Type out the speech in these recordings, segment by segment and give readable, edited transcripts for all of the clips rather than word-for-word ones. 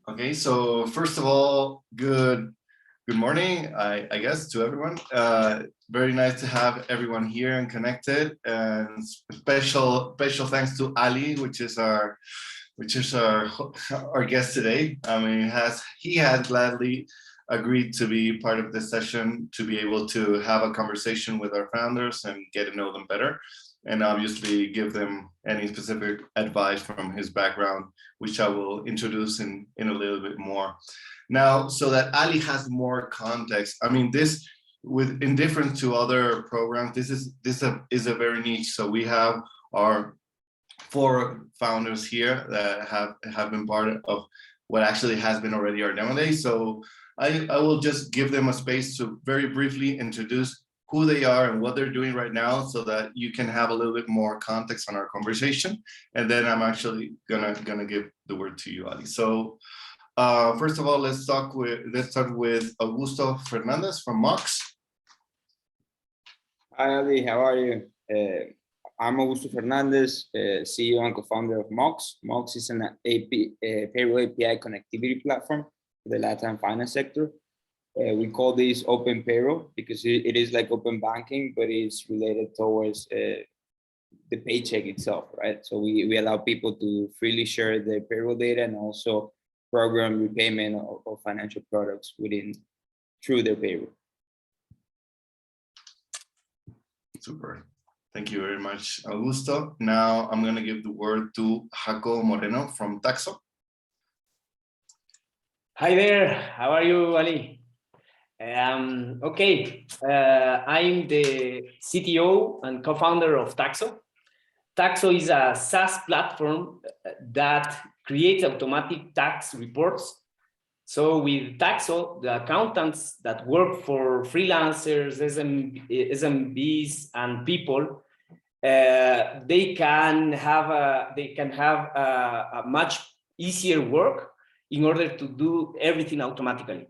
Okay, so first of all, good morning, I guess, to everyone. Very nice to have everyone here and connected. And special thanks to Ali, which is our guest today. I mean, he has gladly agreed to be part of this session to be able to have a conversation with our founders and get to know them better, and obviously give them any specific advice from his background, which I will introduce in a little bit more. Now, so that Ali has more context, I mean, this, with in difference to other programs, this is a very niche. So we have our 4 founders here that have been part of what actually has been already our demo day. So I will just give them a space to very briefly introduce who they are and what they're doing right now, so that you can have a little bit more context on our conversation. And then I'm actually gonna give the word to you, Ali. So first of all, let's start with Augusto Fernandez from Mox. Hi, Ali, how are you? I'm Augusto Fernandez, CEO and co-founder of Mox. Mox is an payroll API connectivity platform for the Latin finance sector. We call this open payroll because it is like open banking, but it's related towards the paycheck itself, right? So we allow people to freely share their payroll data and also program repayment of financial products through their payroll. Super. Thank you very much, Augusto. Now I'm going to give the word to Jaco Moreno from Taxo. Hi there. How are you, Ali? Okay. I'm the CTO and co-founder of Taxo. Taxo is a SaaS platform that creates automatic tax reports. So with Taxo, the accountants that work for freelancers, SMBs, and people, they can have a much easier work in order to do everything automatically.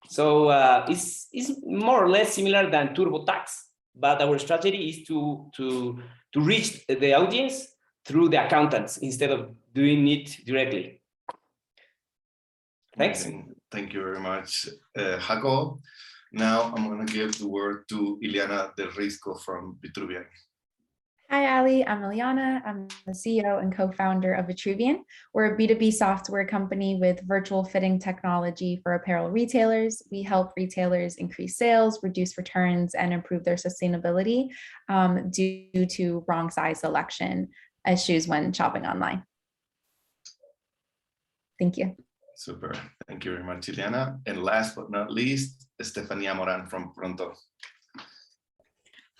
So it's more or less similar than TurboTax, but our strategy is to reach the audience through the accountants instead of doing it directly. Thanks. Thank you very much, Jaco. Now I'm going to give the word to Ileana Del Risco from Vitruvian. Hi, Ali. I'm Ileana. I'm the CEO and co-founder of Vitruvian. We're a B2B software company with virtual fitting technology for apparel retailers. We help retailers increase sales, reduce returns, and improve their sustainability due to wrong size selection issues when shopping online. Thank you. Super. Thank you very much, Ileana. And last but not least, Estefania Moran from Pronto.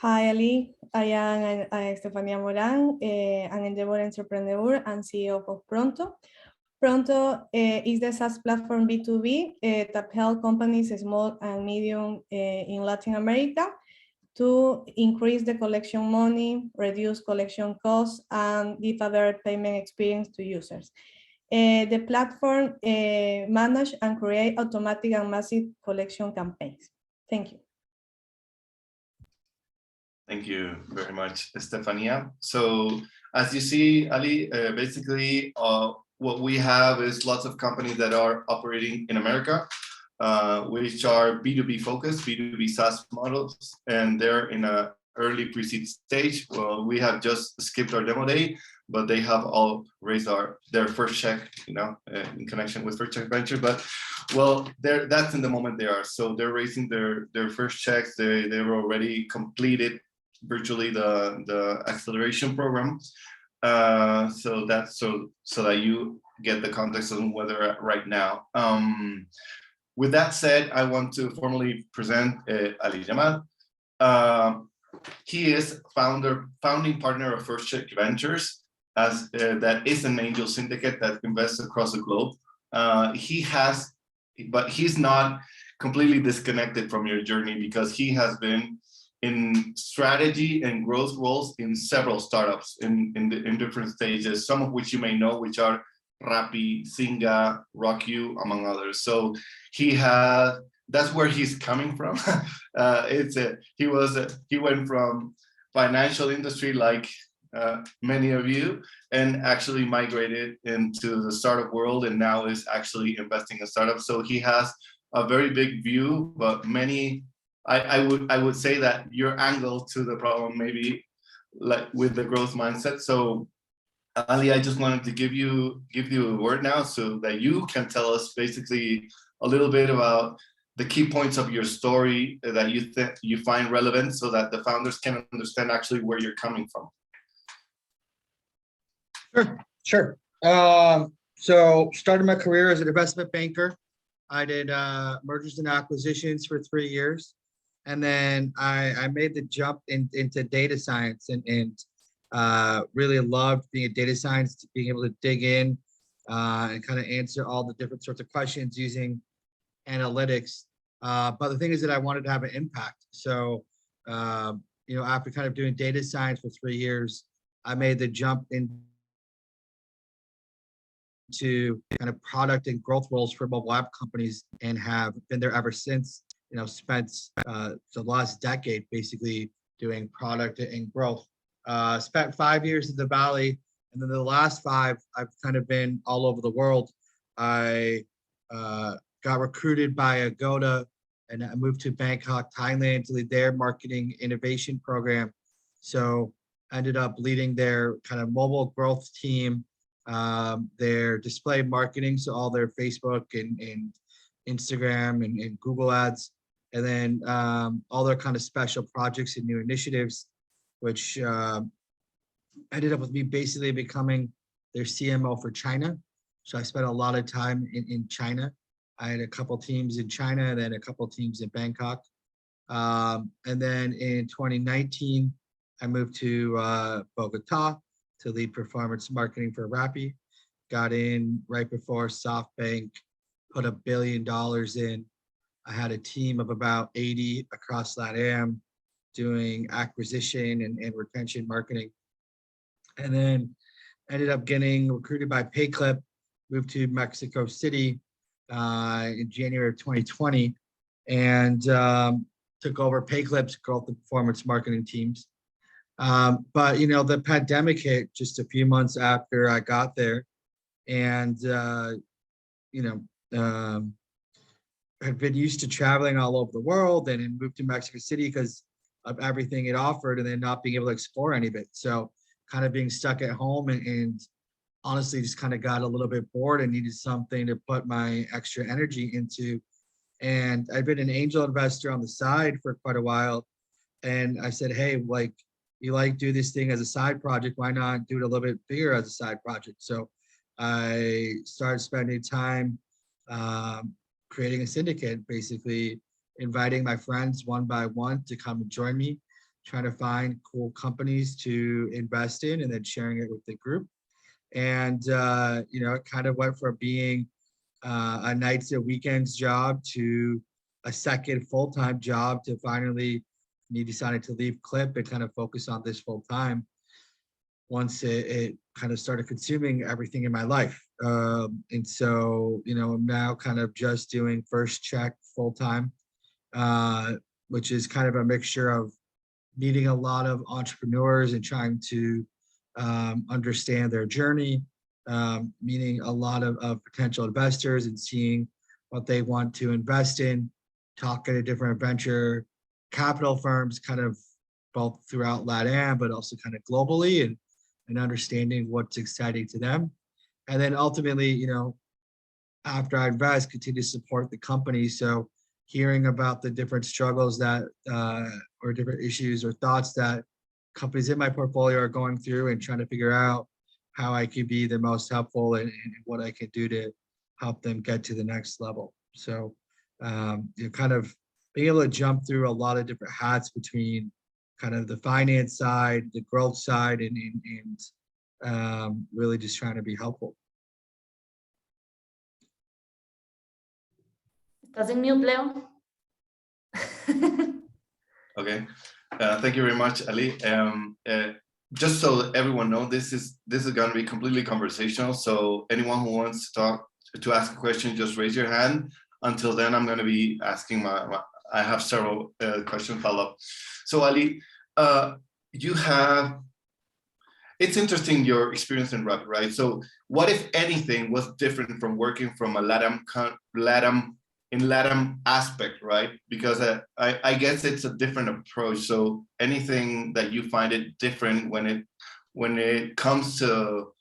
Hi, Ali. I am Estefania Moran, an endeavor entrepreneur and CEO of Pronto. Pronto is the SaaS platform B2B that helps companies, small and medium in Latin America, to increase the collection money, reduce collection costs, and give a better payment experience to users. The platform manage and create automatic and massive collection campaigns. Thank you. Thank you very much, Estefania. So as you see, Ali, basically what we have is lots of companies that are operating in America, which are B2B focused, B2B SaaS models, and they're in an early pre-seed stage. Well, we have just skipped our demo day, but they have all raised their first check, in connection with First Check Venture. But well, that's in the moment they are. So they're raising their first checks. They've already completed virtually the acceleration program. So that's so that you get the context on where they're at right now. With that said, I want to formally present Ali Jamal. He is founding partner of First Check Ventures, as that is an angel syndicate that invests across the globe. But he's not completely disconnected from your journey, because he has been in strategy and growth roles in several startups in different stages, some of which you may know, which are Rappi, Singa, RockYou, among others. So that's where he's coming from. He went from financial industry like many of you, and actually migrated into the startup world, and now is actually investing in startups. So he has a very big view, but I would say that your angle to the problem maybe like with the growth mindset. So Ali, I just wanted to give you a word now so that you can tell us basically a little bit about the key points of your story that you find relevant, so that the founders can understand actually where you're coming from. Sure. So started my career as an investment banker. I did mergers and acquisitions for 3 years. And then I made the jump into data science and really loved being a data science, being able to dig in and kind of answer all the different sorts of questions using analytics. But the thing is that I wanted to have an impact. So, after kind of doing data science for 3 years, I made the jump into kind of product and growth roles for mobile app companies and have been there ever since. Spent the last decade basically doing product and growth. Spent 5 years in the Valley, and then the last 5, I've kind of been all over the world. I got recruited by Agoda, and I moved to Bangkok, Thailand to lead their marketing innovation program. So I ended up leading their kind of mobile growth team, their display marketing, so all their Facebook and Instagram and Google ads, and then all their kind of special projects and new initiatives, which ended up with me basically becoming their CMO for China. So I spent a lot of time in China. I had a couple teams in China and then a couple teams in Bangkok. And then in 2019, I moved to Bogota to lead performance marketing for Rappi. Got in right before SoftBank put $1 billion in. I had a team of about 80 across LATAM doing acquisition and retention marketing. And then ended up getting recruited by PayClip, moved to Mexico City in January of 2020, and took over PayClip's growth and performance marketing teams. But the pandemic hit just a few months after I got there, and had been used to traveling all over the world, and then moved to Mexico City because of everything it offered, and then not being able to explore any of it. So kind of being stuck at home and honestly just kind of got a little bit bored and needed something to put my extra energy into. And I've been an angel investor on the side for quite a while. And I said, hey, you do this thing as a side project, why not do it a little bit bigger as a side project? So I started spending time creating a syndicate, basically inviting my friends one by one to come and join me, trying to find cool companies to invest in and then sharing it with the group. And, it kind of went from being a nights and weekends job to a second full-time job to finally me decided to leave Clip and kind of focus on this full-time once it kind of started consuming everything in my life. And so, I'm now kind of just doing First Check full-time, which is kind of a mixture of meeting a lot of entrepreneurs and trying to understand their journey, meeting a lot of potential investors and seeing what they want to invest in, talking to different venture capital firms, kind of both throughout LATAM, but also kind of globally, and understanding what's exciting to them. And then ultimately, after I invest, continue to support the company. So hearing about the different struggles that or different issues or thoughts that companies in my portfolio are going through, and trying to figure out how I could be the most helpful and what I could do to help them get to the next level. So kind of being able to jump through a lot of different hats between kind of the finance side, the growth side, and really just trying to be helpful. ¿Estás en mute, Leo? Okay, thank you very much, Ali. Just so that everyone knows, this is going to be completely conversational. So anyone who wants to ask a question, just raise your hand. Until then, I'm going to be asking I have several questions follow up. So Ali, you have it's interesting your experience in Rappi, right? So what, if anything, was different from working from a LATAM aspect, right? Because I guess it's a different approach. So anything that you find it different when it comes to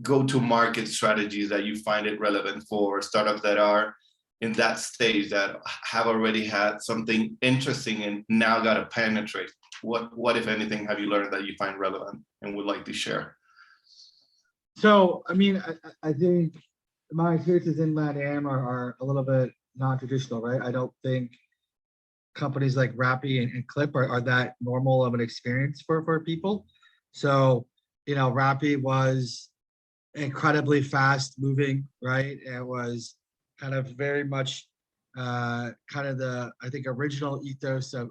go-to-market strategies that you find it relevant for startups that are in that stage, that have already had something interesting and now got to penetrate? What, if anything, have you learned that you find relevant and would like to share? So, I mean, I think my experiences in LATAM are a little bit non-traditional, right? I don't think companies like Rappi and Clip are that normal of an experience for people. So, Rappi was incredibly fast moving, right? It was kind of very much kind of the, I think, original ethos of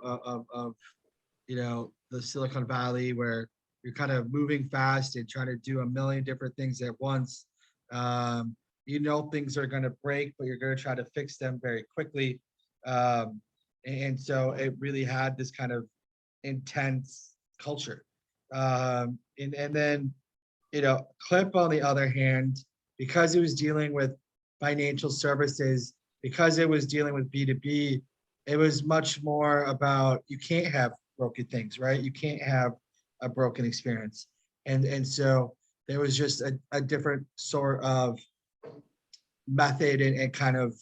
the Silicon Valley, where you're kind of moving fast and trying to do a million different things at once. Things are going to break, but you're going to try to fix them very quickly. And so it really had this kind of intense culture. And then, Clip, on the other hand, because it was dealing with financial services, because it was dealing with B2B, it was much more about, you can't have broken things, right? You can't have a broken experience. And so there was just a different sort of method and kind of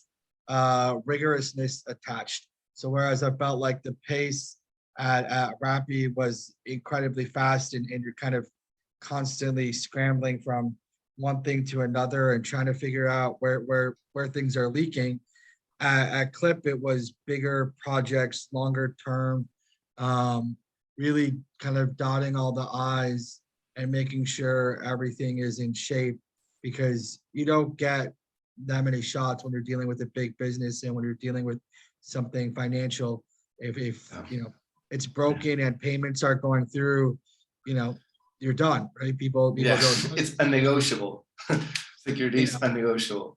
rigorousness attached. So whereas I felt like the pace at Rappi was incredibly fast, and you're kind of constantly scrambling from one thing to another and trying to figure out where things are leaking. At Clip, it was bigger projects, longer term, really kind of dotting all the I's and making sure everything is in shape, because you don't get that many shots when you're dealing with a big business and when you're dealing with something financial. If it's broken and payments aren't going through, you're done, right? People go, it's unnegotiable. Security is unnegotiable.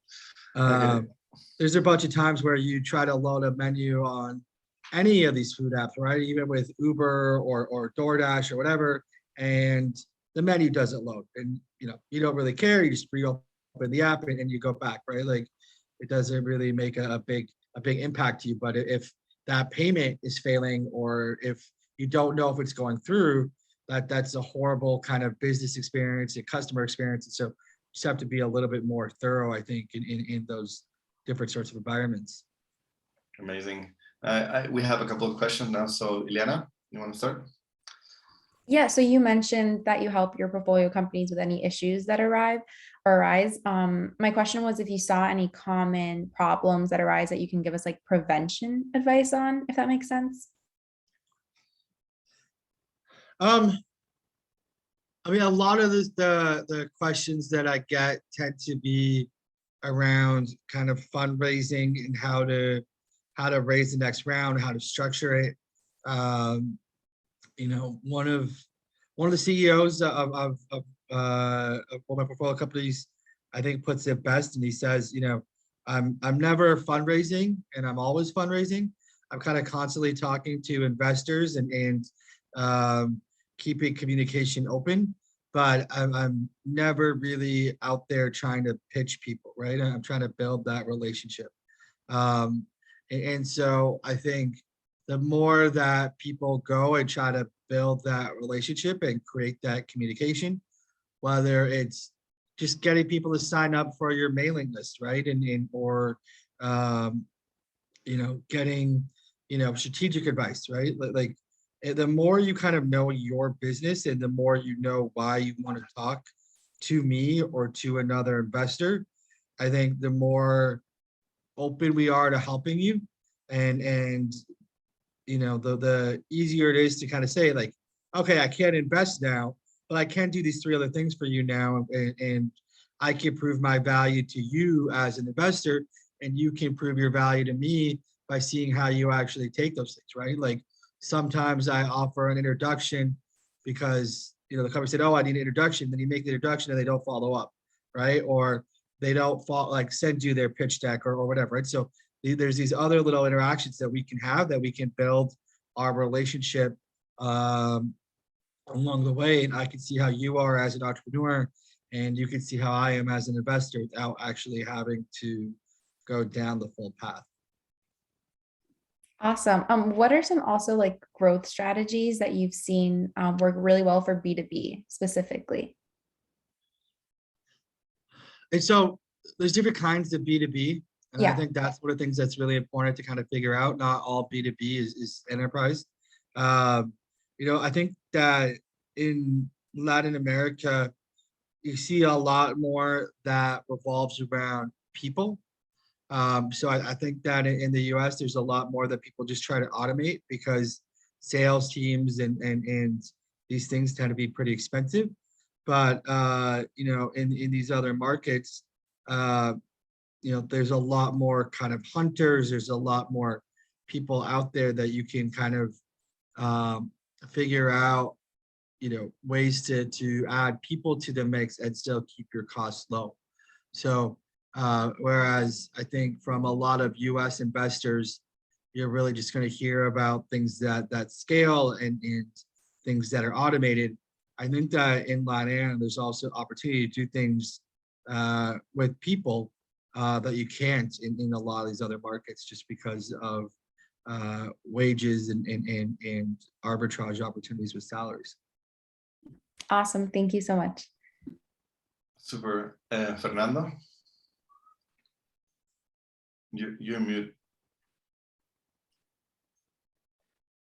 There's a bunch of times where you try to load a menu on any of these food apps, right? Even with Uber or DoorDash or whatever, and the menu doesn't load, and you don't really care. You just reopen the app and you go back, right? Like, it doesn't really make a big impact to you. But if that payment is failing, or if you don't know if it's going through, that's a horrible kind of business experience and customer experience. And so you just have to be a little bit more thorough, I think, in those different sorts of environments. Amazing. We have a couple of questions now. So Ileana, you want to start? Yeah, so you mentioned that you help your portfolio companies with any issues that arise. My question was if you saw any common problems that arise that you can give us like prevention advice on, if that makes sense. I mean, a lot of the questions that I get tend to be around kind of fundraising and how to raise the next round, how to structure it. One of the CEOs of one of my portfolio companies, I think, puts it best, and he says, I'm never fundraising and I'm always fundraising. I'm kind of constantly talking to investors and keeping communication open, but I'm never really out there trying to pitch people, right? I'm trying to build that relationship. And so I think the more that people go and try to build that relationship and create that communication, whether it's just getting people to sign up for your mailing list, right? Or getting, strategic advice, right? Like the more you kind of know your business and the more you know why you want to talk to me or to another investor, I think the more open we are to helping you, and the easier it is to kind of say, like, okay, I can't invest now, but I can do these 3 other things for you now, and I can prove my value to you as an investor, and you can prove your value to me by seeing how you actually take those things, right? Like, sometimes I offer an introduction because the company said, oh, I need an introduction. Then you make the introduction and they don't follow up, right? Or they don't send you their pitch deck or whatever, right? So there's these other little interactions that we can have, that we can build our relationship along the way, and I can see how you are as an entrepreneur, and you can see how I am as an investor without actually having to go down the full path. Awesome. What are some also like growth strategies that you've seen work really well for B2B specifically? And so there's different kinds of B2B. And I Yeah. think that's one of the things that's really important to kind of figure out. Not all B2B is enterprise. I think that in Latin America, you see a lot more that revolves around people. So I think that in the US, there's a lot more that people just try to automate because sales teams and these things tend to be pretty expensive. But in these other markets, there's a lot more kind of hunters. There's a lot more people out there that you can kind of figure out, ways to add people to the mix and still keep your costs low. So whereas I think from a lot of US investors, you're really just going to hear about things that scale and things that are automated. I think that in LATAM, there's also opportunity to do things with people that you can't in a lot of these other markets just because of wages and arbitrage opportunities with salaries. Awesome. Thank you so much. Super. Fernando? You're mute.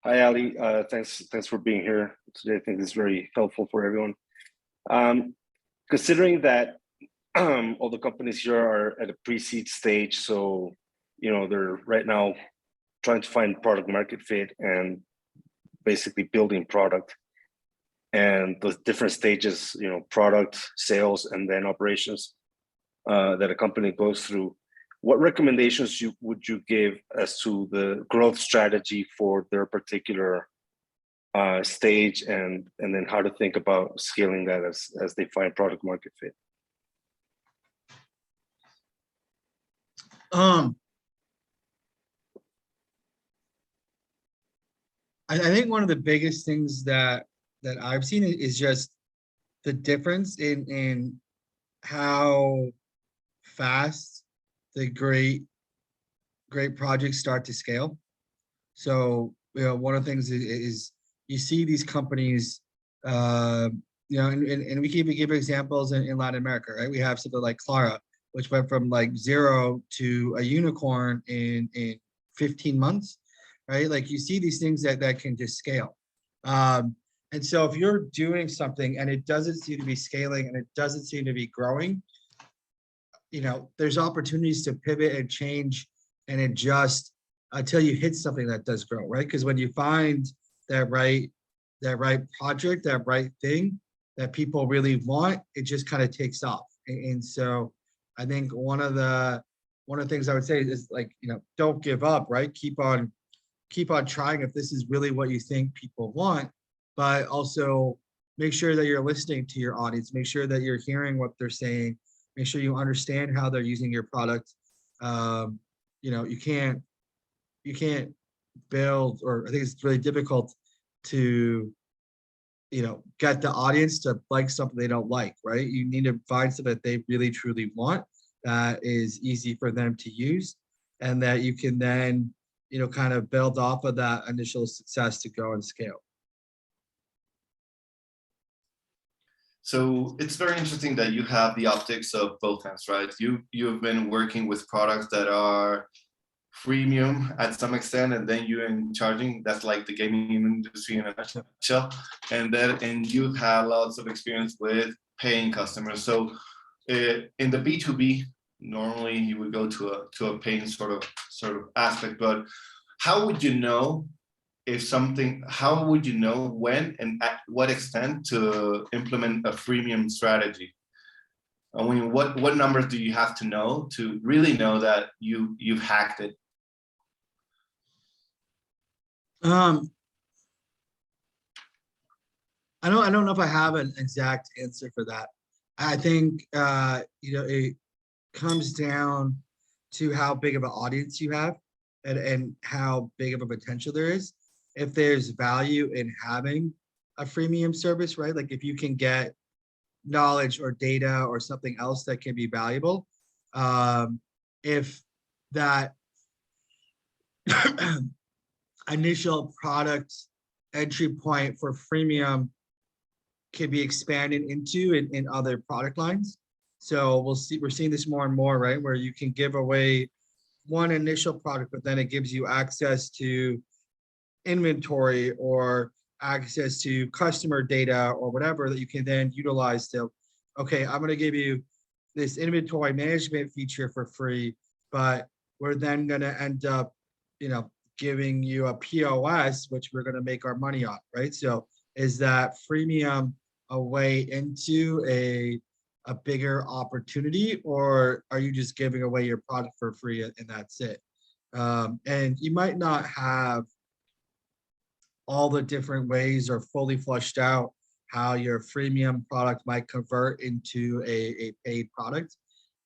Hi, Ali. Thanks for being here today. I think this is very helpful for everyone. Considering that all the companies here are at a pre-seed stage, so they're right now trying to find product market fit and basically building product, and the different stages, product, sales, and then operations that a company goes through. What recommendations would you give as to the growth strategy for their particular stage, and then how to think about scaling that as they find product market fit? I think one of the biggest things that I've seen is just the difference in how fast the great projects start to scale. So one of the things is you see these companies, and we can even give examples in Latin America, right? We have something like Clara, which went from like 0 to a unicorn in 15 months, right? Like you see these things that can just scale. And so if you're doing something and it doesn't seem to be scaling and it doesn't seem to be growing, there's opportunities to pivot and change and adjust until you hit something that does grow, right? Because when you find that right project, that right thing that people really want, it just kind of takes off. And so I think one of the things I would say is like, don't give up, right? Keep on trying if this is really what you think people want, but also make sure that you're listening to your audience, make sure that you're hearing what they're saying, make sure you understand how they're using your product. You can't build, or I think it's really difficult to, get the audience to like something they don't like, right? You need to find something that they really truly want that is easy for them to use, and that you can then, kind of build off of that initial success to go and scale. So it's very interesting that you have the optics of both ends, right? You've been working with products that are freemium at some extent, and then you're in charging. That's like the gaming industry in a nutshell. And you had lots of experience with paying customers. So in the B2B, normally you would go to a paying sort of aspect, but how would you know how would you know when and at what extent to implement a freemium strategy? I mean, what numbers do you have to know to really know that you've hacked it? I don't know if I have an exact answer for that. I think it comes down to how big of an audience you have and how big of a potential there is. If there's value in having a freemium service, right? Like if you can get knowledge or data or something else that can be valuable, if that initial product entry point for freemium can be expanded into in other product lines. So we're seeing this more and more, right? Where you can give away one initial product, but then it gives you access to inventory or access to customer data or whatever that you can then utilize to, okay, I'm going to give you this inventory management feature for free, but we're then going to end up, giving you a POS, which we're going to make our money on, right? So is that freemium a way into a bigger opportunity, or are you just giving away your product for free and that's it? And you might not have all the different ways or fully flushed out how your freemium product might convert into a paid product.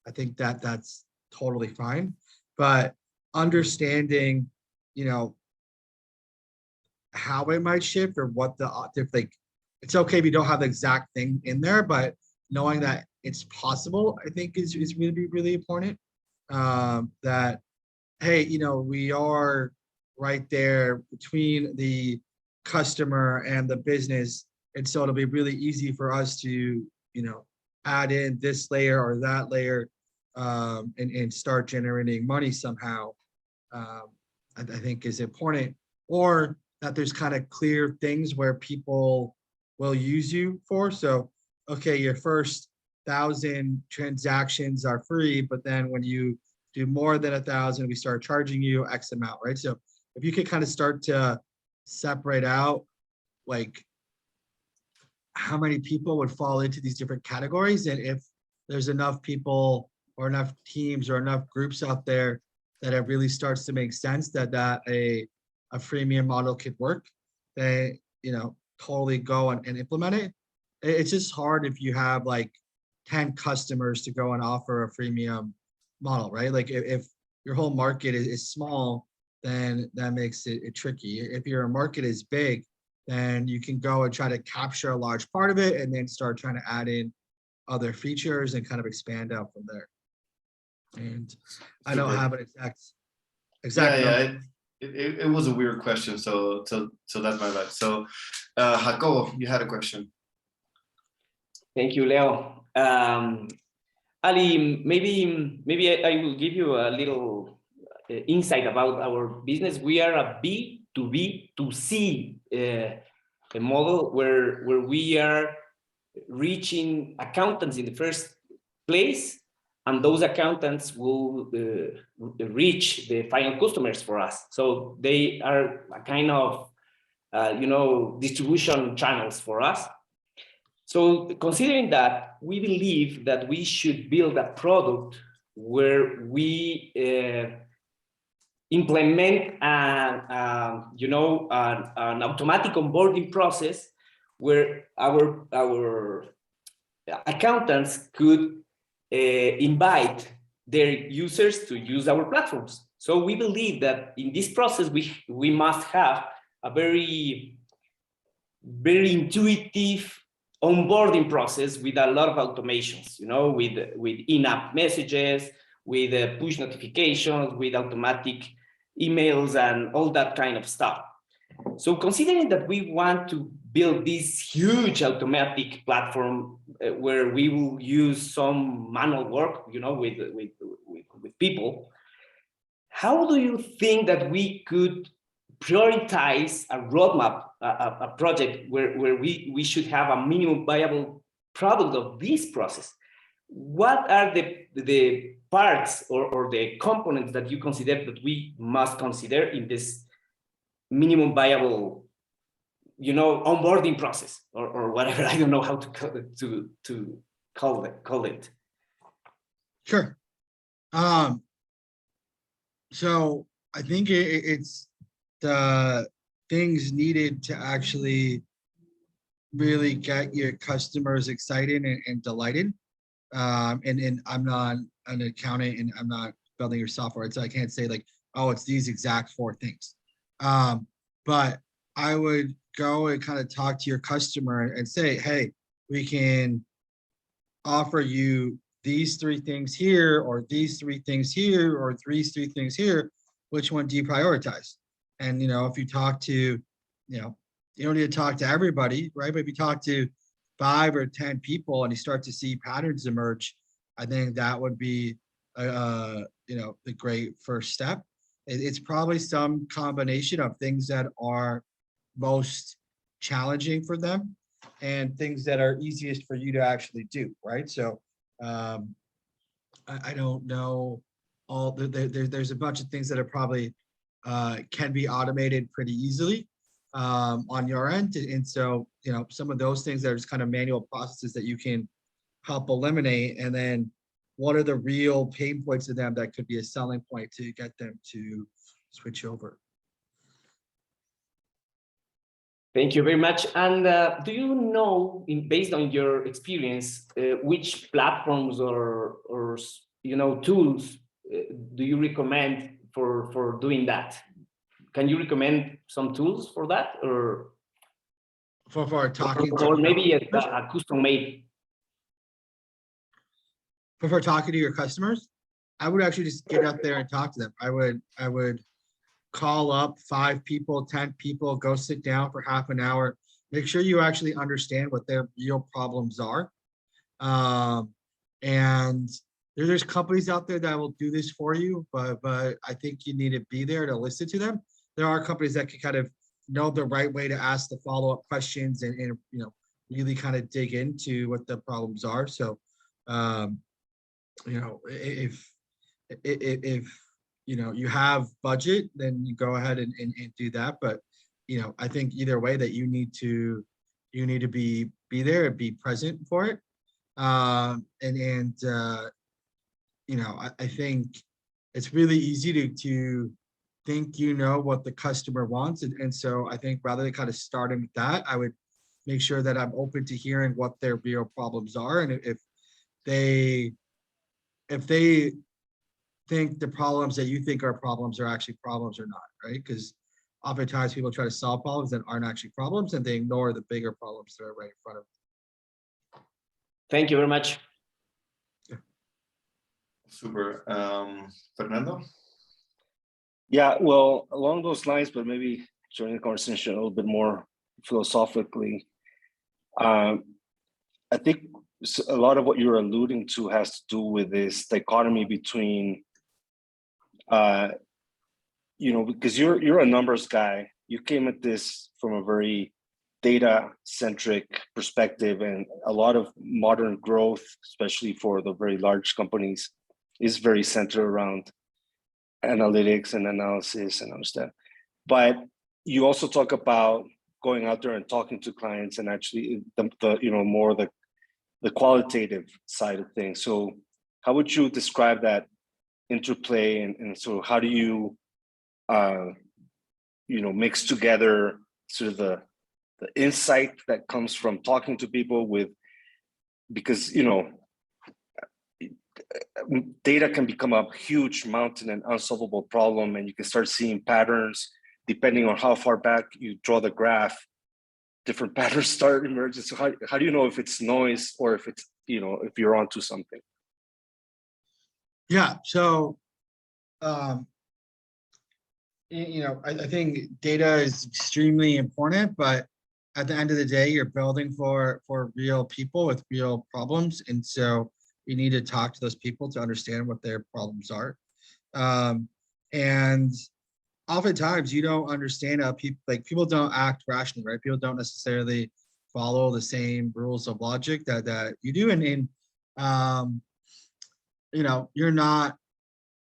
I think that's totally fine, but understanding, how it might shift or what it's okay if you don't have the exact thing in there, but knowing that it's possible, I think is really, really important. That, hey, we are right there between the customer and the business. And so it'll be really easy for us to, add in this layer or that layer, and start generating money somehow. I think is important, or that there's kind of clear things where people will use you for. So, okay, your first 1,000 transactions are free, but then when you do more than 1,000, we start charging you X amount, right? So if you could kind of start to separate out like how many people would fall into these different categories, and if there's enough people or enough teams or enough groups out there that it really starts to make sense that a freemium model could work, they totally go and implement it. It's just hard if you have like 10 customers to go and offer a freemium model, right? Like if your whole market is small, then that makes it tricky. If your market is big, then you can go and try to capture a large part of it and then start trying to add in other features and kind of expand out from there. And I don't have an exact number. It was a weird question, so that's my bad. So Jacobo, you had a question. Thank you, Leo. Ali, maybe I will give you a little insight about our business. We are a B2B2C a model where we are reaching accountants in the first place, and those accountants will reach the final customers for us. So they are a kind of distribution channels for us. So considering that, we believe that we should build a product where we implement an automatic onboarding process where our accountants could invite their users to use our platforms. So we believe that in this process, we must have a very, very intuitive onboarding process with a lot of automations, with in-app messages, with push notifications, with automatic emails and all that kind of stuff. So considering that we want to build this huge automatic platform where we will use some manual work, with people, how do you think that we could prioritize a roadmap, a project where we should have a minimum viable product of this process? What are the parts or the components that you consider that we must consider in this minimum viable, onboarding process or whatever? I don't know how to call it. Sure. So I think it's the things needed to actually really get your customers excited and delighted. And I'm not an accountant and I'm not building your software, so I can't say like, oh, it's these exact 4 things. But I would go and kind of talk to your customer and say, hey, we can offer you these 3 things here, or these 3 things here, or these 3 things here. Which one do you prioritize? And, if you talk to, you don't need to talk to everybody, right? But if you talk to 5 or 10 people and you start to see patterns emerge, I think that would be, the great first step. It's probably some combination of things that are most challenging for them and things that are easiest for you to actually do, right? So I don't know all there's a bunch of things that are probably can be automated pretty easily on your end. And so, some of those things that are just kind of manual processes that you can help eliminate. And then what are the real pain points of them that could be a selling point to get them to switch over? Thank you very much. And do you know, based on your experience, which platforms or tools do you recommend for doing that? Can you recommend some tools for that, or For talking or to maybe a custom made? for talking to your customers, I would actually just get out there and talk to them. I would call up 5 people, 10 people, go sit down for half an hour, make sure you actually understand what their real problems are. And there's companies out there that will do this for you, but I think you need to be there to listen to them. There are companies that can kind of know the right way to ask the follow-up questions and really kind of dig into what the problems are. So, if you have budget, then you go ahead and do that. But I think either way that you need to be there and be present for it. I think it's really easy to think what the customer wants, and so I think rather than kind of starting with that, I would make sure that I'm open to hearing what their real problems are, and if they think the problems that you think are problems are actually problems or not, right? Because oftentimes people try to solve problems that aren't actually problems, and they ignore the bigger problems that are right in front of them. Thank you very much. Super. Fernando? Yeah, well, along those lines, but maybe joining the conversation a little bit more philosophically, I think a lot of what you're alluding to has to do with this dichotomy between, because you're a numbers guy. You came at this from a very data-centric perspective, and a lot of modern growth, especially for the very large companies, is very centered around analytics and analysis and understand. But you also talk about going out there and talking to clients and actually more the qualitative side of things. So how would you describe that interplay, and so how do you mix together sort of the insight that comes from talking to people because data can become a huge mountain and unsolvable problem, and you can start seeing patterns depending on how far back you draw the graph. Different patterns start emerging. So how do you know if it's noise or if it's if you're onto something? Yeah. So I think data is extremely important, but at the end of the day, you're building for real people with real problems, and so you need to talk to those people to understand what their problems are. And oftentimes you don't understand how people don't act rationally, right? People don't necessarily follow the same rules of logic that you do. And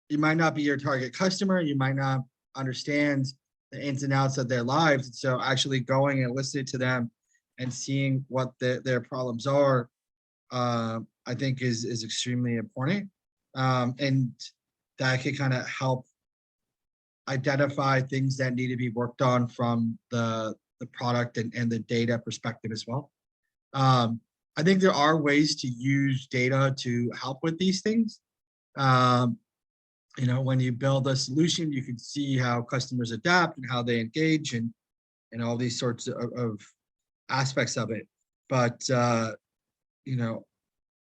you might not be your target customer. You might not understand the ins and outs of their lives. And so actually going and listening to them and seeing what their problems are, I think is extremely important. And that can kind of help identify things that need to be worked on from the product and the data perspective as well. I think there are ways to use data to help with these things. When you build a solution, you can see how customers adapt and how they engage. And and all these sorts of aspects of it. But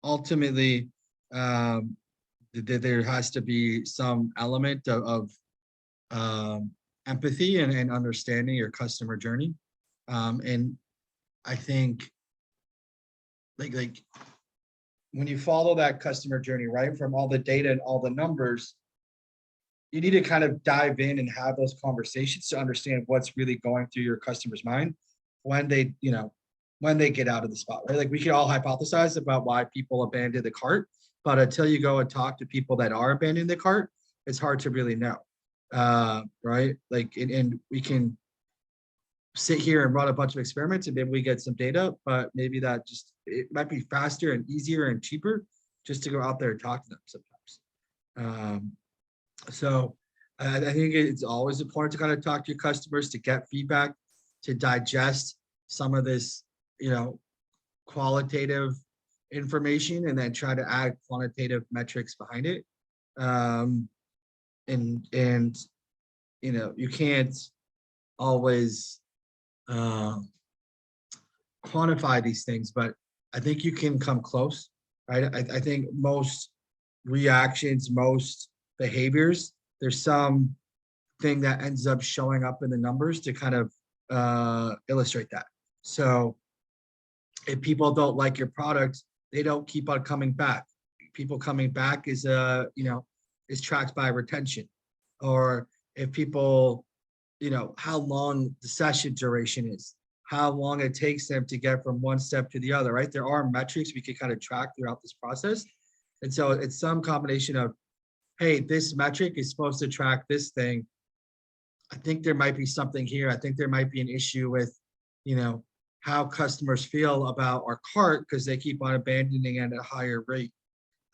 ultimately, there has to be some element of empathy and understanding your customer journey. And I think like when you follow that customer journey, right, from all the data and all the numbers, you need to kind of dive in and have those conversations to understand what's really going through your customer's mind when they, when they get out of the spot, right? Like we could all hypothesize about why people abandon the cart, but until you go and talk to people that are abandoning the cart, it's hard to really know, right? Like, and we can sit here and run a bunch of experiments and maybe we get some data, but maybe it might be faster and easier and cheaper just to go out there and talk to them sometimes. So I think it's always important to kind of talk to your customers to get feedback, to digest some of this, qualitative information, and then try to add quantitative metrics behind it. And you can't always quantify these things, but I think you can come close, right? I think most reactions, most behaviors, there's some thing that ends up showing up in the numbers to kind of illustrate that. So if people don't like your product, they don't keep on coming back. People coming back is is tracked by retention. Or if people, how long the session duration is, how long it takes them to get from one step to the other, right? There are metrics we can kind of track throughout this process. And so it's some combination of, hey, this metric is supposed to track this thing. I think there might be something here. I think there might be an issue with, how customers feel about our cart because they keep on abandoning it at a higher rate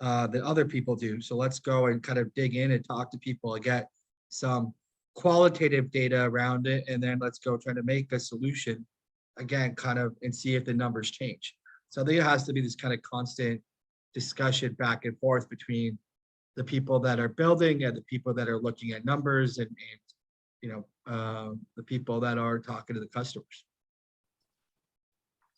than other people do. So let's go and kind of dig in and talk to people and get some qualitative data around it. And then let's go try to make a solution again, kind of, and see if the numbers change. So I think it has to be this kind of constant discussion back and forth between the people that are building and the people that are looking at numbers and the people that are talking to the customers.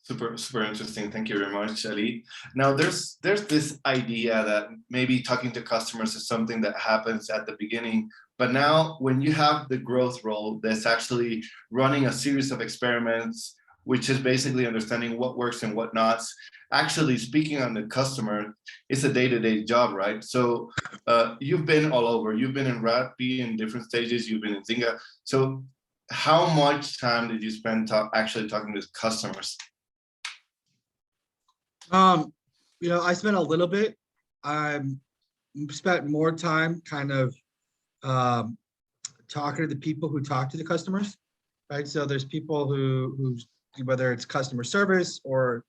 Super interesting. Thank you very much, Ali. Now, there's this idea that maybe talking to customers is something that happens at the beginning, but now when you have the growth role, that's actually running a series of experiments, which is basically understanding what works and what not. Actually speaking on the customer, it's a day-to-day job, right? So you've been all over. You've been in Rappi in different stages. You've been in Zynga. So how much time did you spend actually talking to customers? I spent a little bit. I spent more time kind of talking to the people who talk to the customers, right? So there's people who whether it's customer service or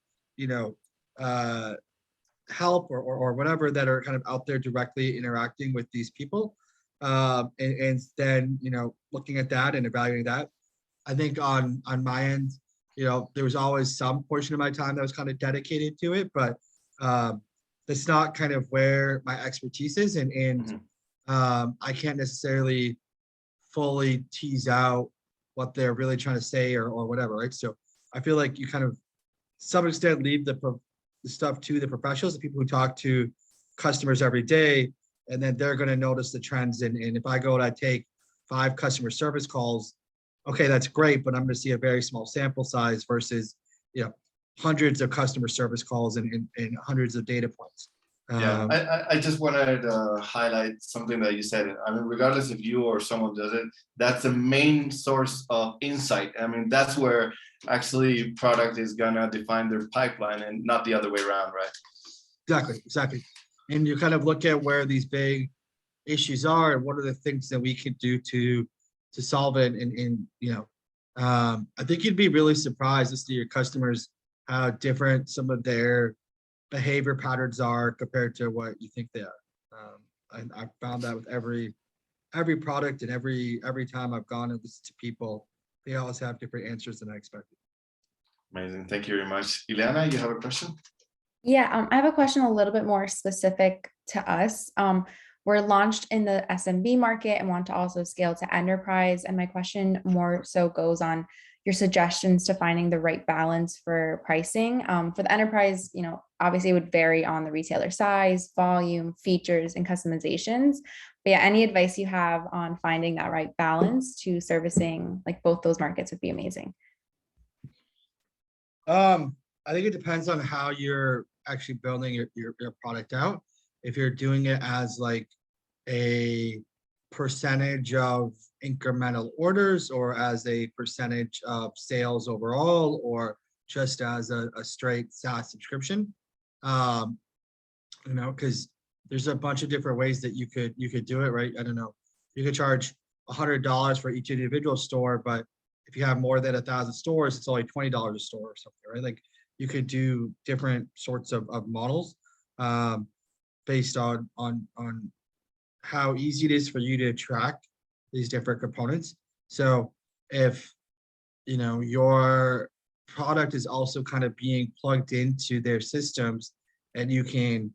help or whatever, that are kind of out there directly interacting with these people, and then looking at that and evaluating that. I think on my end, there was always some portion of my time that was kind of dedicated to it, but that's not kind of where my expertise is, and I can't necessarily fully tease out what they're really trying to say or whatever, right? So I feel like you kind of, to some extent, leave the stuff to the professionals, the people who talk to customers every day, and then they're going to notice the trends. And if I go and I take 5 customer service calls, okay, that's great, but I'm going to see a very small sample size versus, hundreds of customer service calls and hundreds of data points. I just wanted to highlight something that you said. I mean, regardless if you or someone does it, that's the main source of insight. I mean, that's where actually product is gonna define their pipeline and not the other way around, right? Exactly. And you kind of look at where these big issues are and what are the things that we can do to solve it. And I think you'd be really surprised to see your customers how different some of their behavior patterns are compared to what you think they are. And I found that with every product, and every time I've gone and listened to people, they always have different answers than I expected. Amazing. Thank you very much. Ileana, you have a question? Yeah, I have a question a little bit more specific to us. We're launched in the SMB market and want to also scale to enterprise. And my question more so goes on your suggestions to finding the right balance for pricing. For the enterprise, obviously it would vary on the retailer size, volume, features, and customizations. But yeah, any advice you have on finding that right balance to servicing like both those markets would be amazing. I think it depends on how you're actually building your product out. If you're doing it as like a percentage of incremental orders or as a percentage of sales overall, or just as a straight SaaS subscription, because there's a bunch of different ways that you could do it, right? I don't know. You could charge $100 for each individual store, but if you have more than 1,000 stores, it's only $20 a store or something, right? Like you could do different sorts of models based on how easy it is for you to track these different components. So if your product is also kind of being plugged into their systems and you can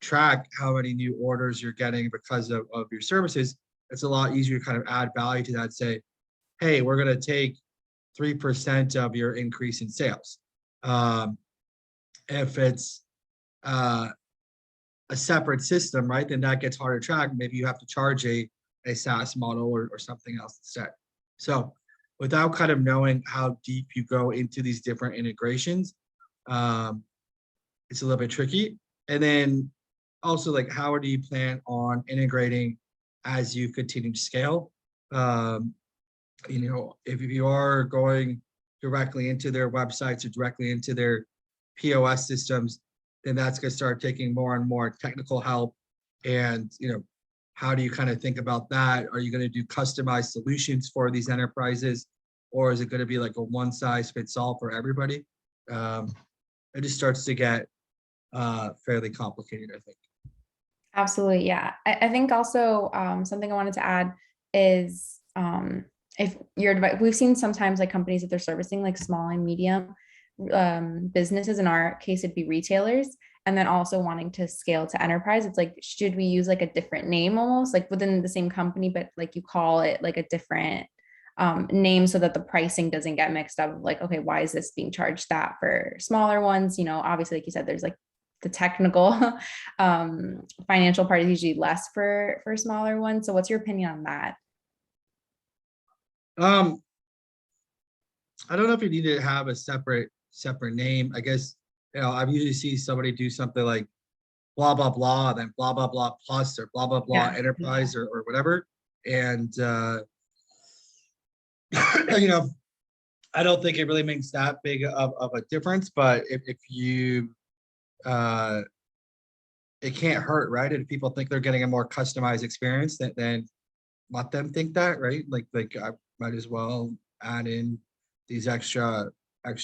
track how many new orders you're getting because of your services, it's a lot easier to kind of add value to that. Say, hey, we're going to take 3% of your increase in sales. If it's a separate system, right, then that gets harder to track. Maybe you have to charge a SaaS model or something else instead. So without kind of knowing how deep you go into these different integrations, it's a little bit tricky. And then also, like, how do you plan on integrating as you continue to scale? If you are going directly into their websites or directly into their POS systems, then that's going to start taking more and more technical help. And, how do you kind of think about that? Are you going to do customized solutions for these enterprises, or is it going to be like a one size fits all for everybody? It just starts to get fairly complicated, I think. Absolutely. Yeah. I think also something I wanted to add is if we've seen sometimes like companies that they're servicing like small and medium businesses. In our case, it'd be retailers. And then also wanting to scale to enterprise. It's like, should we use like a different name almost like within the same company, but like you call it like a different name so that the pricing doesn't get mixed up? Like, okay, why is this being charged that for smaller ones? Obviously, like you said, there's like the technical financial part is usually less for smaller ones. So what's your opinion on that? I don't know if you need to have a separate name. I guess, I've usually see somebody do something like blah, blah, blah, then blah, blah, blah plus or blah, blah, blah enterprise or whatever. And, I don't think it really makes that big of a difference, but if you, it can't hurt, right? If people think they're getting a more customized experience, then let them think that, right? Like I might as well add in these extra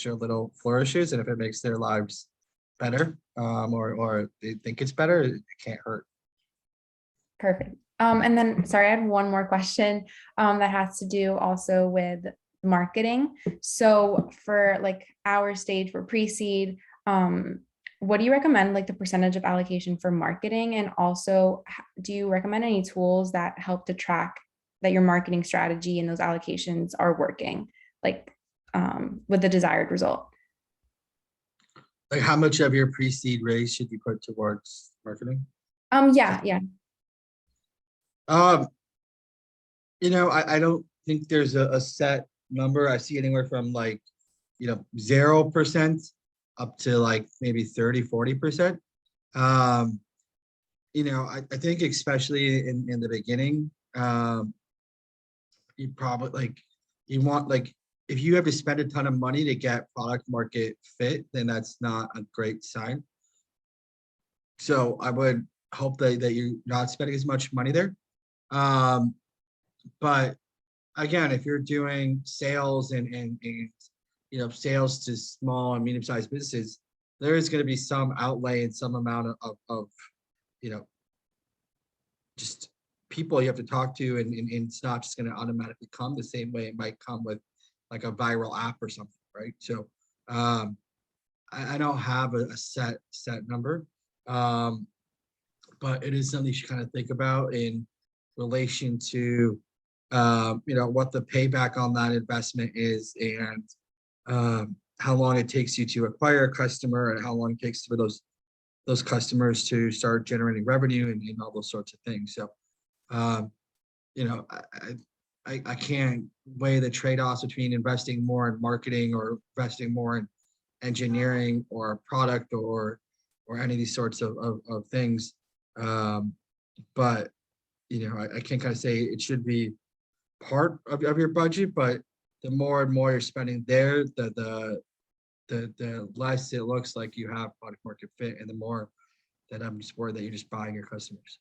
little flourishes, and if it makes their lives better, or they think it's better, it can't hurt. Perfect. And then, sorry, I had one more question that has to do also with marketing. So for like our stage for pre-seed, what do you recommend, like the percentage of allocation for marketing? And also, do you recommend any tools that help to track that your marketing strategy and those allocations are working, like with the desired result? Like how much of your pre-seed raise should you put towards marketing? Yeah. I don't think there's a set number. I see anywhere from like, 0% up to like maybe 30-40%. I think especially in the beginning, you probably you want if you have to spend a ton of money to get product market fit, then that's not a great sign. So I would hope that you're not spending as much money there. But again, if you're doing sales and sales to small and medium-sized businesses, there is going to be some outlay and some amount of just people you have to talk to, and it's not just going to automatically come the same way it might come with like a viral app or something, right? So I don't have a set number, but it is something you should kind of think about in relation to what the payback on that investment is, and how long it takes you to acquire a customer, and how long it takes for those customers to start generating revenue, and all those sorts of things. So, I can't weigh the trade-offs between investing more in marketing or investing more in engineering or product or any of these sorts of things. But I can't kind of say it should be part of your budget, but the more and more you're spending there, the less it looks like you have product market fit, and the more that I'm just worried that you're just buying your customers.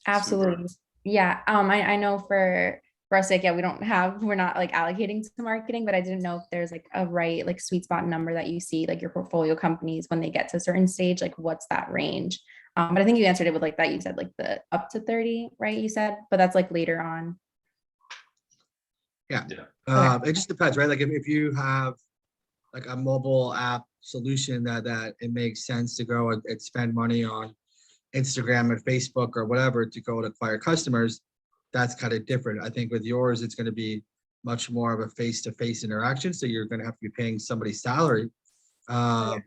Absolutely. Yeah. I know for us, like, yeah, we're not like allocating to marketing, but I didn't know if there's like a right, like, sweet spot number that you see, like, your portfolio companies when they get to a certain stage, like, what's that range? But I think you answered it with like that. You said like the up to 30, right? You said, but that's like later on. Yeah. Yeah. It just depends, right? Like if you have like a mobile app solution that it makes sense to go and spend money on Instagram or Facebook or whatever to go and acquire customers, that's kind of different. I think with yours, it's going to be much more of a face-to-face interaction. So you're going to have to be paying somebody's salary. Mhm.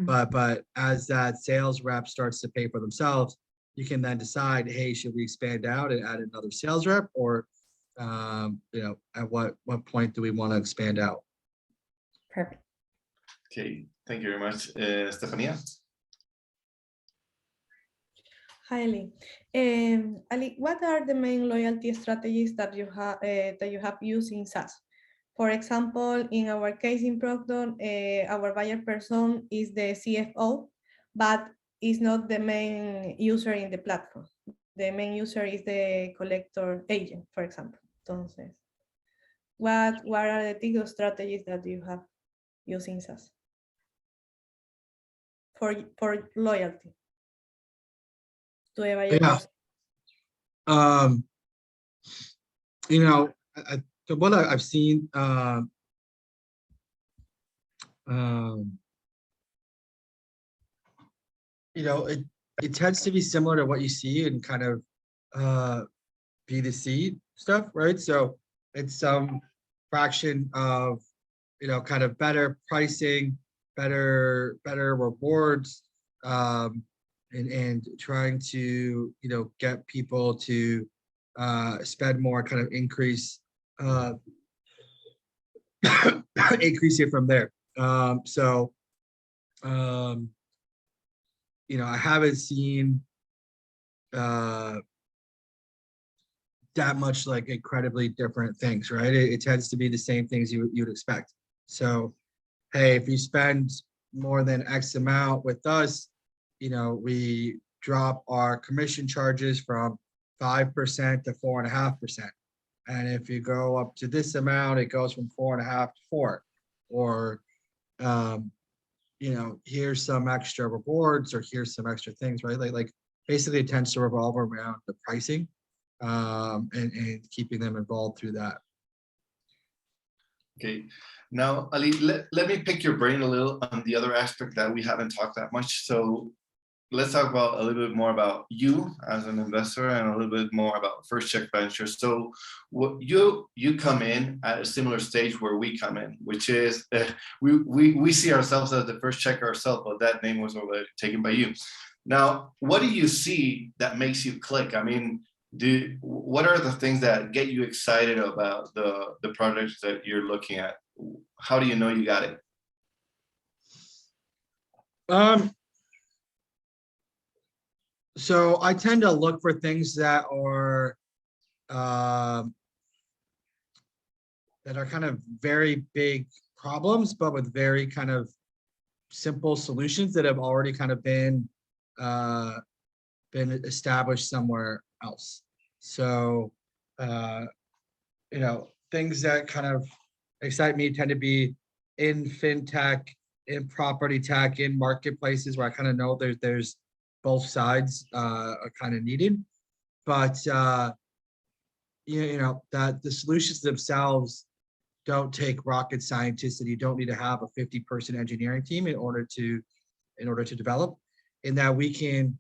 But as that sales rep starts to pay for themselves, you can then decide, hey, should we expand out and add another sales rep, or at what point do we want to expand out? Perfect. Okay, thank you very much. Stefania? Hi, Ali. Ali, what are the main loyalty strategies that you have used in SaaS? For example, in our case in Procter, our buyer person is the CFO, but is not the main user in the platform. The main user is the collector agent, for example. Entonces, what are the typical strategies that you have used in SaaS for loyalty to the buyer Yeah. person? So what I've seen, it tends to be similar to what you see in kind of B2C stuff, right? So it's some fraction of, kind of better pricing, better rewards, and trying to, get people to spend more, kind of increase it from there. I haven't seen that much like incredibly different things, right? It tends to be the same things you'd expect. So, hey, if you spend more than X amount with us, we drop our commission charges from 5% to 4.5%. And if you go up to this amount, it goes from 4.5 to 4. Or, here's some extra rewards, or here's some extra things, right? Like basically it tends to revolve around the pricing, and keeping them involved through that. Okay, now Ali, let me pick your brain a little on the other aspect that we haven't talked that much. So let's talk about a little bit more about you as an investor, and a little bit more about First Check Ventures. So what you come in at a similar stage where we come in, which is we see ourselves as the First Check ourselves, but that name was already taken by you. Now, what do you see that makes you click? I mean, what are the things that get you excited about the projects that you're looking at? How do you know you got it? So I tend to look for things that are kind of very big problems, but with very kind of simple solutions that have already kind of been established somewhere else. So things that kind of excite me tend to be in fintech, in property tech, in marketplaces where I kind of know there's both sides are kind of needed, but that the solutions themselves don't take rocket scientists, and you don't need to have a 50-person engineering team in order to develop. In that we can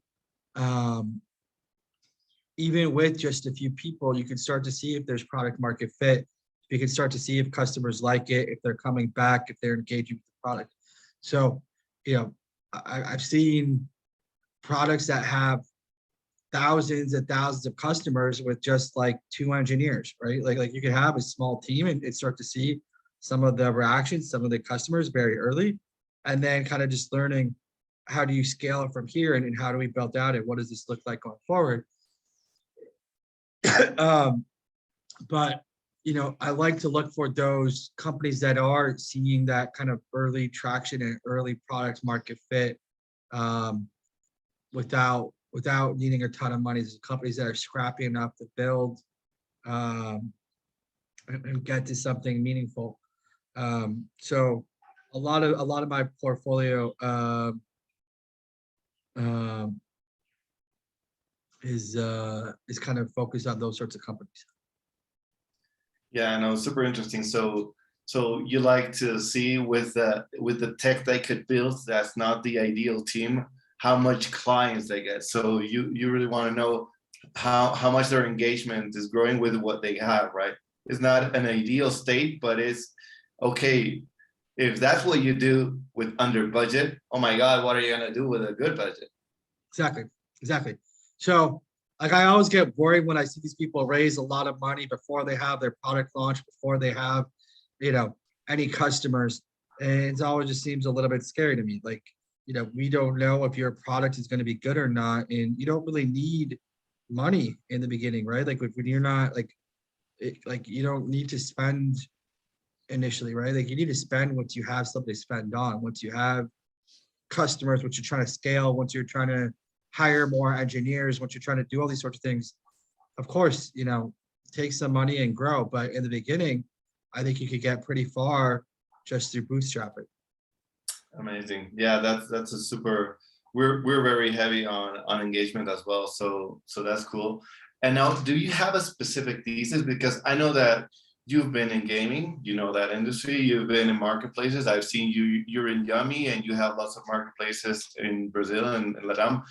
even with just a few people, you can start to see if there's product market fit. You can start to see if customers like it, if they're coming back, if they're engaging with the product. So, I've seen products that have thousands and thousands of customers with just like 2 engineers, right? Like you can have a small team and start to see some of the reactions, some of the customers very early, and then kind of just learning how do you scale it from here and how do we build out it? What does this look like going forward? But I like to look for those companies that are seeing that kind of early traction and early product market fit without needing a ton of money. There's companies that are scrappy enough to build and get to something meaningful. So a lot of my portfolio is kind of focused on those sorts of companies. Yeah, no, super interesting. So you like to see with the tech they could build, that's not the ideal team, how much clients they get. So you really want to know how much their engagement is growing with what they have, right? It's not an ideal state, but it's okay. If that's what you do with under budget, oh my God, what are you gonna do with a good budget? Exactly. So like I always get worried when I see these people raise a lot of money before they have their product launch, before they have, any customers. And it always just seems a little bit scary to me. Like, we don't know if your product is going to be good or not. And you don't really need money in the beginning, right? Like when you're not like you don't need to spend initially, right? Like you need to spend once you have something to spend on, once you have customers, once you're trying to scale, once you're trying to hire more engineers, once you're trying to do all these sorts of things. Of course, take some money and grow. But in the beginning, I think you could get pretty far just through bootstrapping. Amazing. Yeah, that's a super. We're very heavy on engagement as well. So that's cool. And now, do you have a specific thesis? Because I know that you've been in gaming, that industry, you've been in marketplaces. I've seen you're in Yummy and you have lots of marketplaces in Brazil and Latam.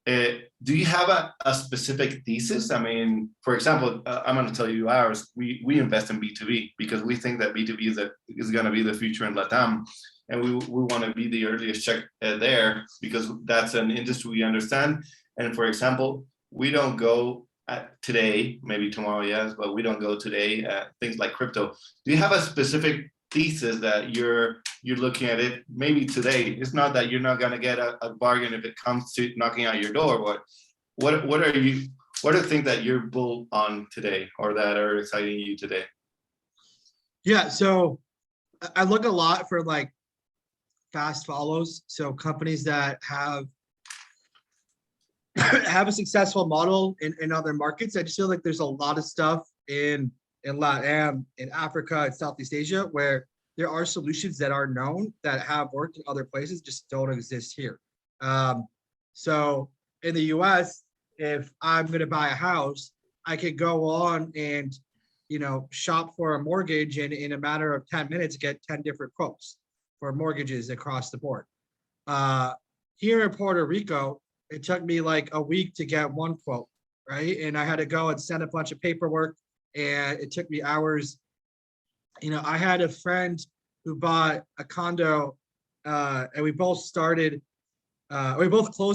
Do you have a specific thesis? I mean, for example, I'm going to tell you ours. We invest in B2B because we think that B2B is going to be the future in Latam. And we want to be the earliest check there because that's an industry we understand. And for example, we don't go today, maybe tomorrow, yes, but we don't go today at things like crypto. Do you have a specific thesis that you're looking at it maybe today? It's not that you're not going to get a bargain if it comes to knocking out your door. What are things that you're bull on today or that are exciting you today? Yeah, so I look a lot for like fast follows. So companies that have a successful model in other markets. I just feel like there's a lot of stuff in LATAM, in Africa, and Southeast Asia, where there are solutions that are known that have worked in other places, just don't exist here. So in the US, if I'm going to buy a house, I could go on and, shop for a mortgage and in a matter of 10 minutes, get 10 different quotes for mortgages across the board. Here in Puerto Rico, it took me like a week to get one quote, right? And I had to go and send a bunch of paperwork and it took me hours. I had a friend who bought a condo and we both closed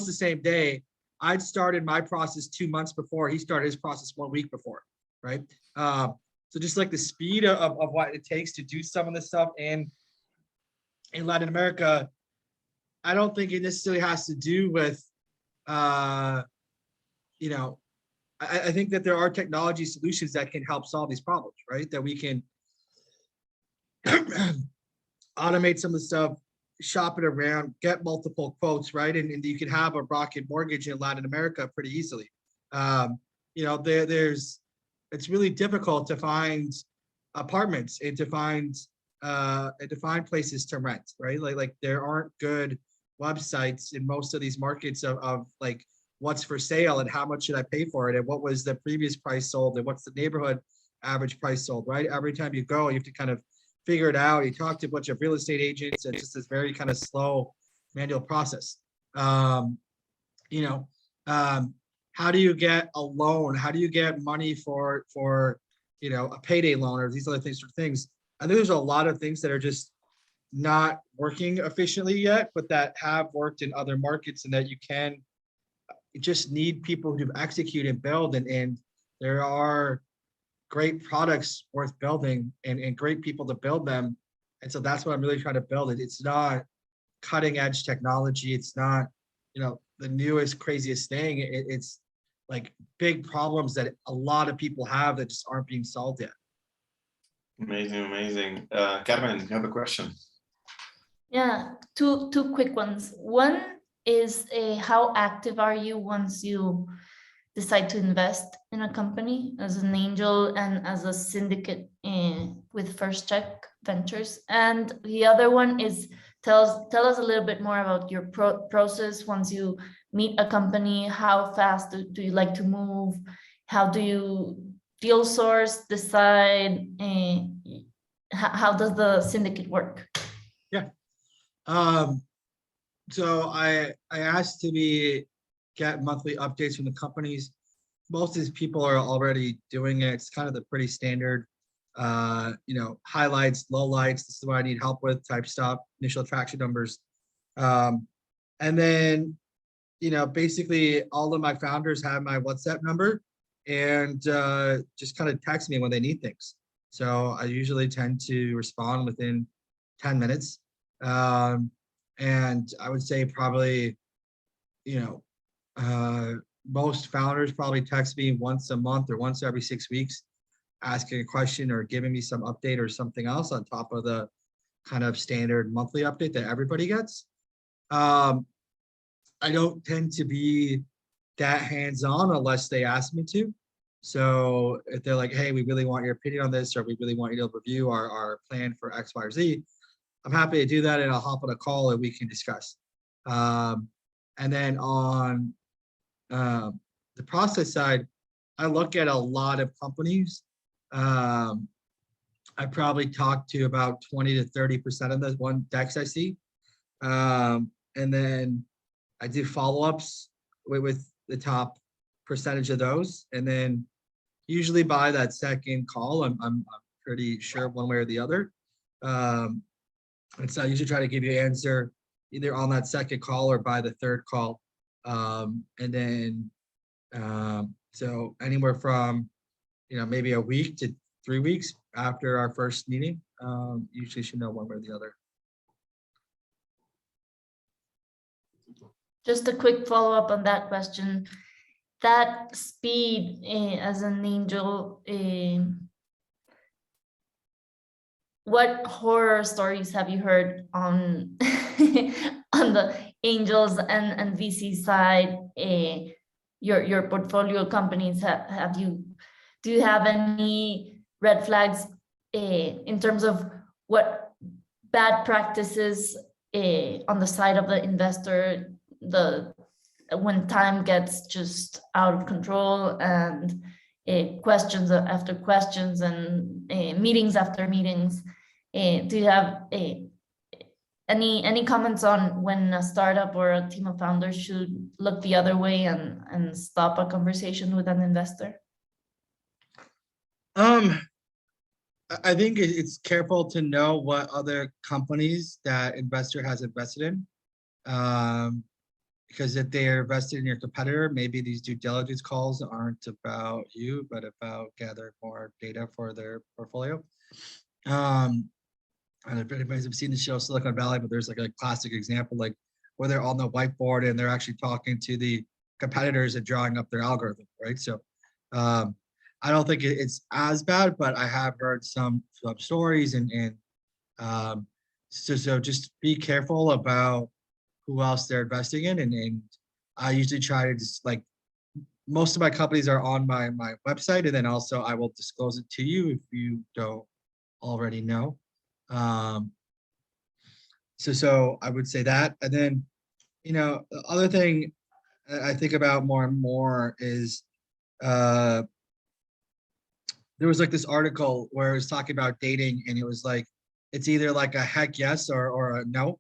the same day. I'd started my process 2 months before, he started his process 1 week before, right? So just like the speed of what it takes to do some of this stuff in Latin America, I don't think it necessarily has to do with, I think that there are technology solutions that can help solve these problems, right? That we can automate some of the stuff, shop it around, get multiple quotes, right? And you can have a rocket mortgage in Latin America pretty easily. It's really difficult to find apartments and to find places to rent, right? Like there aren't good websites in most of these markets of like what's for sale and how much should I pay for it and what was the previous price sold and what's the neighborhood average price sold, right? Every time you go, you have to kind of figure it out. You talk to a bunch of real estate agents and just this very kind of slow manual process. how do you get a loan? How do you get money for a payday loan or these other things or things? I think there's a lot of things that are just not working efficiently yet, but that have worked in other markets, and that you just need people who execute and build, and there are great products worth building and great people to build them. And so that's what I'm really trying to build. It's not cutting edge technology. It's not, the newest, craziest thing. It's like big problems that a lot of people have that just aren't being solved yet. Amazing. Carmen, you have a question? Yeah, two quick ones. One is how active are you once you decide to invest in a company as an angel and as a syndicate with First Check Ventures? And the other one is tell us a little bit more about your process once you meet a company. How fast do you like to move? How do you deal source, decide? How does the syndicate work? Yeah. So I asked to get monthly updates from the companies. Most of these people are already doing it. It's kind of the pretty standard, highlights, lowlights, this is what I need help with type stuff, initial traction numbers. And then, basically all of my founders have my WhatsApp number and just kind of text me when they need things. So I usually tend to respond within 10 minutes. And I would say probably, most founders probably text me once a month or once every 6 weeks, asking a question or giving me some update or something else on top of the kind of standard monthly update that everybody gets. I don't tend to be that hands-on unless they ask me to. So if they're like, hey, we really want your opinion on this, or we really want you to review our plan for X, Y, or Z, I'm happy to do that, and I'll hop on a call and we can discuss. And then on the process side, I look at a lot of companies. I probably talk to about 20 to 30% of the one decks I see. And then I do follow-ups with the top percentage of those. And then usually by that second call, I'm pretty sure one way or the other. And so I usually try to give you an answer either on that second call or by the third call. And then, so anywhere from, maybe a week to 3 weeks after our first meeting, usually should know one way or the other. Just a quick follow-up on that question. That speed as an angel, what horror stories have you heard on on the angels and VC side? Your portfolio companies, do you have any red flags in terms of what bad practices on the side of the investor, when time gets just out of control and questions after questions and meetings after meetings? Do you have any comments on when a startup or a team of founders should look the other way and stop a conversation with an investor? I think it's careful to know what other companies that investor has invested in. Because if they're invested in your competitor, maybe these due diligence calls aren't about you, but about gathering more data for their portfolio. I don't know if anybody's seen the show Silicon Valley, but there's like a classic example, like where they're on the whiteboard and they're actually talking to the competitors and drawing up their algorithm, right? So I don't think it's as bad, but I have heard some stories and so just be careful about who else they're investing in. And I usually try to just most of my companies are on my website, and then also I will disclose it to you if you don't already know. So I would say that. And then, the other thing I think about more and more is there was this article where it was talking about dating, and it was it's either a heck yes or a no,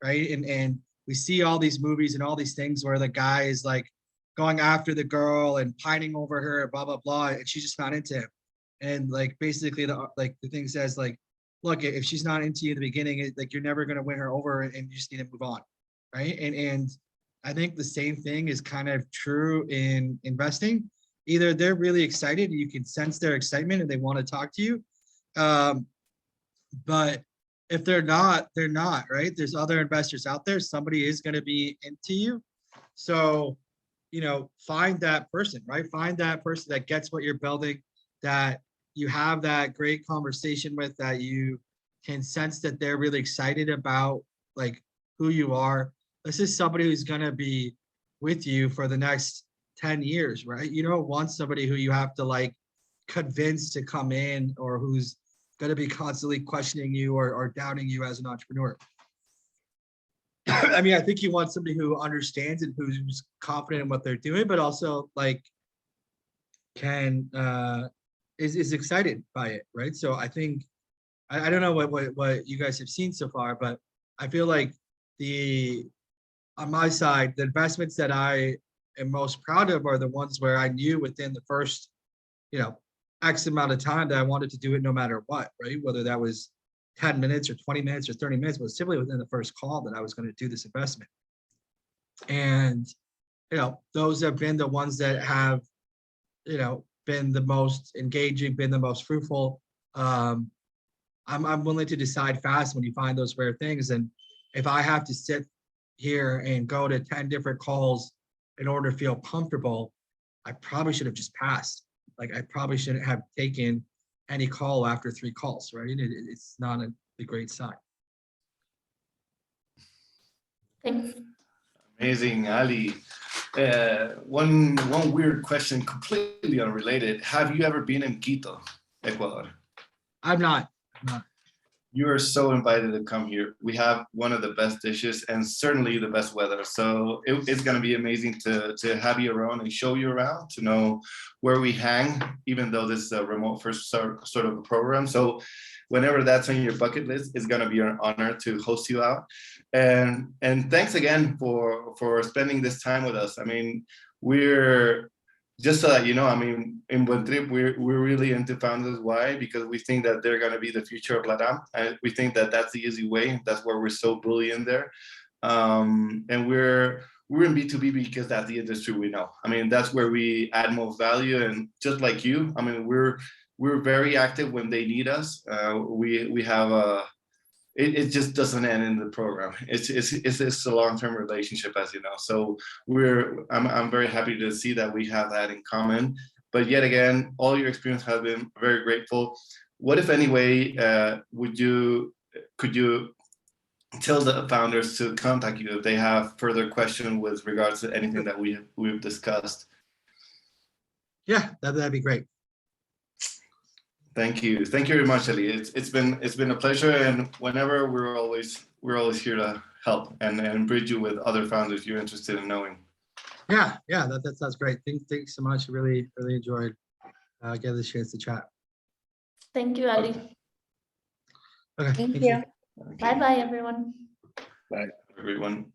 right? And we see all these movies and all these things where the guy is going after the girl and pining over her, blah, blah, blah, and she's just not into him. And like, basically the thing says like, look, if she's not into you in the beginning, like you're never going to win her over and you just need to move on. Right. And I think the same thing is kind of true in investing. Either they're really excited, you can sense their excitement and they want to talk to you. But if they're not, right? There's other investors out there. Somebody is going to be into you. So, find that person, right? Find that person that gets what you're building, that you have that great conversation with, that you can sense that they're really excited about like who you are. This is somebody who's going to be with you for the next 10 years, right? You don't want somebody who you have to like convince to come in, or who's going to be constantly questioning you or doubting you as an entrepreneur. I mean, I think you want somebody who understands and who's confident in what they're doing, but also like is excited by it, right? So I think I don't know what you guys have seen so far, but I feel like on my side, the investments that I am most proud of are the ones where I knew within the first, X amount of time that I wanted to do it no matter what, right? Whether that was 10 minutes or 20 minutes or 30 minutes, but simply within the first call that I was going to do this investment. And, those have been the ones that have, been the most engaging, been the most fruitful. I'm willing to decide fast when you find those rare things. And if I have to sit here and go to 10 different calls in order to feel comfortable, I probably should have just passed. Like I probably shouldn't have taken any call after 3 calls, right? It's not a great sign. Thanks. Amazing, Ali. One weird question, completely unrelated. Have you ever been in Quito, Ecuador? I'm not. You are so invited to come here. We have one of the best dishes and certainly the best weather. So it's going to be amazing to have you around and show you around, to know where we hang, even though this is a remote first sort of a program. So whenever that's on your bucket list, it's going to be an honor to host you out. And thanks again for spending this time with us. I mean, we're just so that you know, I mean, in Buen Trip, we're really into founders. Why? Because we think that they're going to be the future of LATAM. And we think that that's the easy way. That's where we're so brilliant there. And we're in B2B because that's the industry we know. I mean, that's where we add most value. And just like you, I mean, we're very active when they need us. We have it just doesn't end in the program. It's a long-term relationship, as you know. So I'm very happy to see that we have that in common. But yet again, all your experience has been very grateful. What, if any way, could you tell the founders to contact you if they have further questions with regards to anything that we've discussed? Yeah, that'd be great. Thank you very much, Ali. It's been a pleasure, and whenever we're always here to help and bridge you with other founders you're interested in knowing. Yeah, that sounds great. Thanks so much. Really enjoyed getting the chance to chat. Thank you, Ali. Okay. Thank you. Bye-bye, everyone. Bye, everyone.